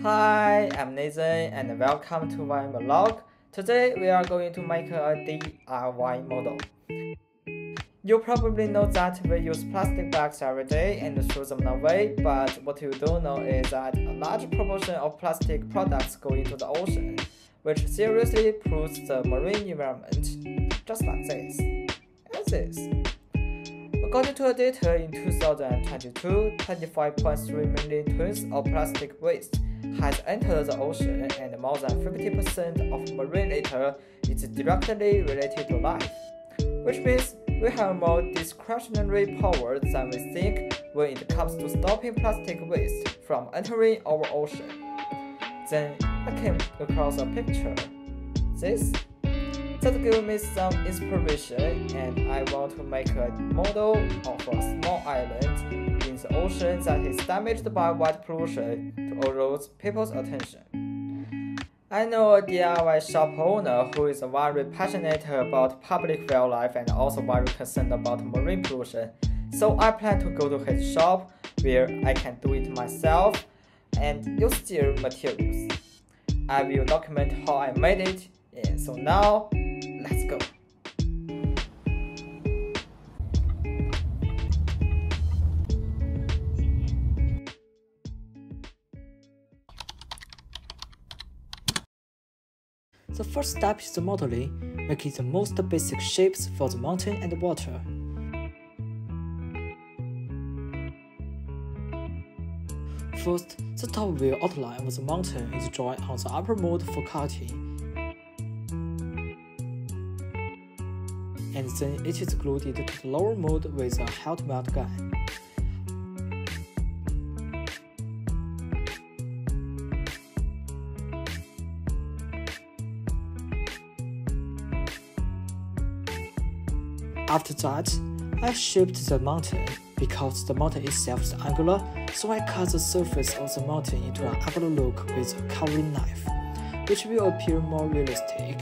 Hi, I'm Nathan and welcome to my vlog. Today we are going to make a DIY model. You probably know that we use plastic bags every day and throw them away, but what you don't know is that a large proportion of plastic products go into the ocean, which seriously pollutes the marine environment, just like this and this. According to the data in 2022, 25.3 million tons of plastic waste has entered the ocean, and more than 50% of marine litter is directly related to life, which means we have more discretionary power than we think when it comes to stopping plastic waste from entering our ocean. Then I came across a picture. That gave me some inspiration, and I want to make a model of a small island in the ocean that is damaged by white pollution to arouse people's attention. I know a DIY shop owner who is very passionate about public wildlife and also very concerned about marine pollution, so I plan to go to his shop where I can do it myself and use their materials. I will document how I made it, and so now let's go. The first step is the modeling, making the most basic shapes for the mountain and water. First, the top view outline of the mountain is drawn on the upper mode for cutting, and then it is glued to the lower mode with a hot melt gun. After that, I shaped the mountain. Because the mountain itself is angular, so I cut the surface of the mountain into an angular look with a carving knife, which will appear more realistic.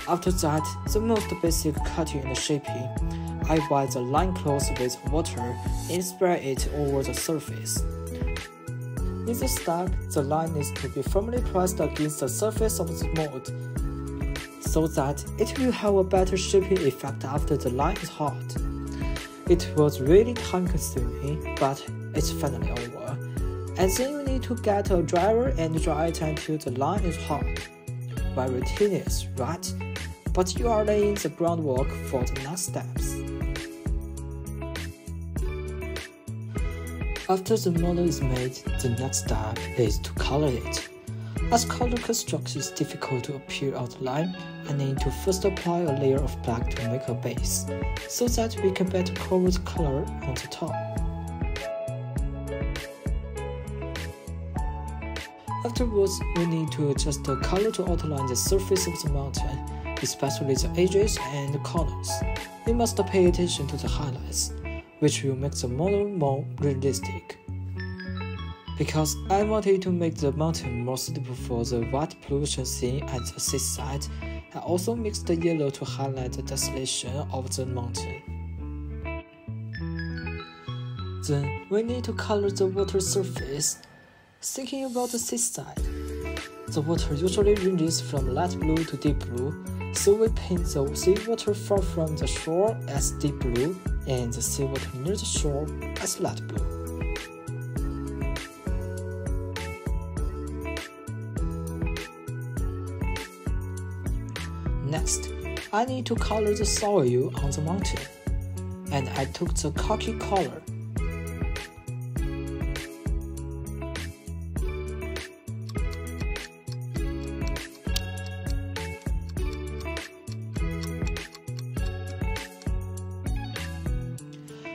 After that, the most basic cutting and shaping, I wipe the line cloth with water and spread it over the surface. In this step, the line needs to be firmly pressed against the surface of the mold, so that it will have a better shaping effect after the line is hot. It was really time consuming, but it's finally over. And then you need to get a dryer and dry it until the line is hot. Very tedious, right? But you are laying the groundwork for the next steps. After the model is made, the next step is to color it. As color construction is difficult to appear outline, I need to first apply a layer of black to make a base, so that we can better cover the color on the top. Afterwards, we need to adjust the color to outline the surface of the mountain, especially the edges and the corners. We must pay attention to the highlights, which will make the model more realistic. Because I wanted to make the mountain more suitable for the white pollution seen at the seaside, I also mixed the yellow to highlight the desolation of the mountain. Then we need to color the water surface. Thinking about the seaside, the water usually ranges from light blue to deep blue, so we paint the seawater far from the shore as deep blue and the seawater near the shore as light blue. Next, I need to color the soil on the mountain, and I took the khaki color.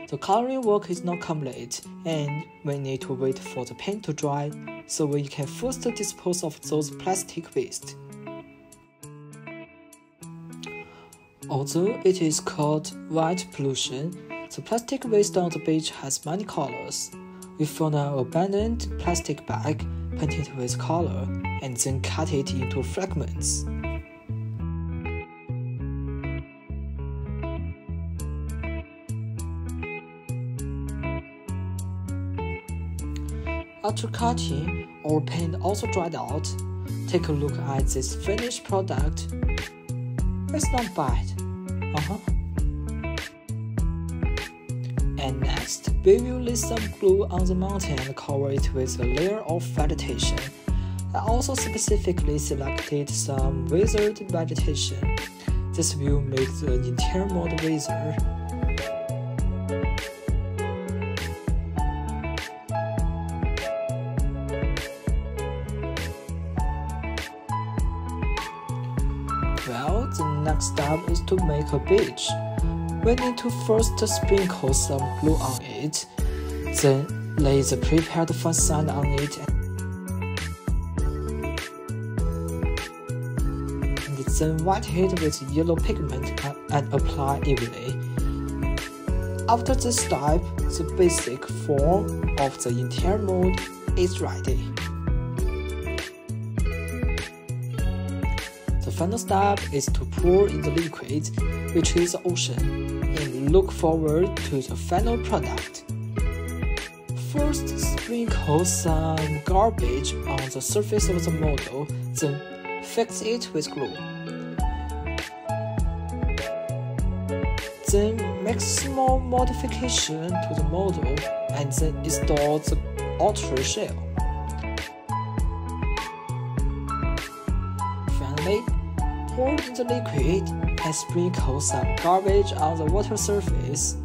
The coloring work is not complete, and we need to wait for the paint to dry, so we can first dispose of those plastic waste. Although it is called white pollution, the plastic waste on the beach has many colors. We found an abandoned plastic bag, painted it with color, and then cut it into fragments. After cutting, our paint also dried out. Take a look at this finished product. It's not bad. And next, we will lay some glue on the mountain and cover it with a layer of vegetation. I also specifically selected some withered vegetation. This will make the interior mold wither. Well, the next step is to make a beach. We need to first sprinkle some glue on it, then lay the prepared facade on it, and then white it with yellow pigment and apply evenly. After this step, the basic form of the interior mold is ready. The final step is to pour in the liquid, which is the ocean, and look forward to the final product. First, sprinkle some garbage on the surface of the model, then fix it with glue. Then make small modification to the model and then install the outer shell. Finally, pour in the liquid and sprinkle some garbage on the water surface.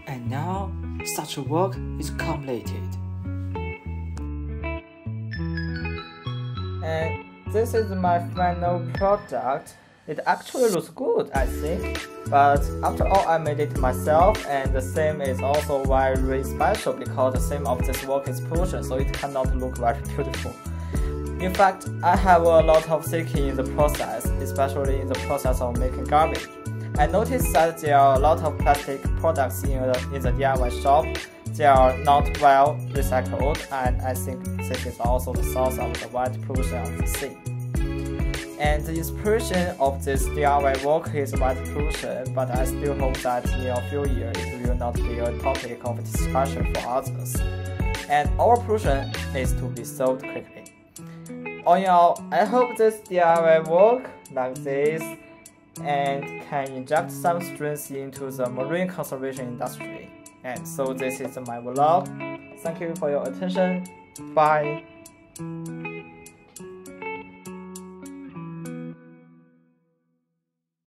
And now, such work is completed. And this is my final product. It actually looks good, I think. But after all, I made it myself, and the seam is also very special because the seam of this work is pollution, so it cannot look very beautiful. In fact, I have a lot of thinking in the process, especially in the process of making garbage. I noticed that there are a lot of plastic products in the DIY shop. They are not well recycled, and I think this is also the source of the white pollution of the sea. And the inspiration of this DIY work is white pollution, but I still hope that in a few years it will not be a topic of discussion for others. And our pollution is to be solved quickly. All in all, I hope this DIY work like this and can inject some strength into the marine conservation industry. And so this is my vlog. Thank you for your attention. Bye.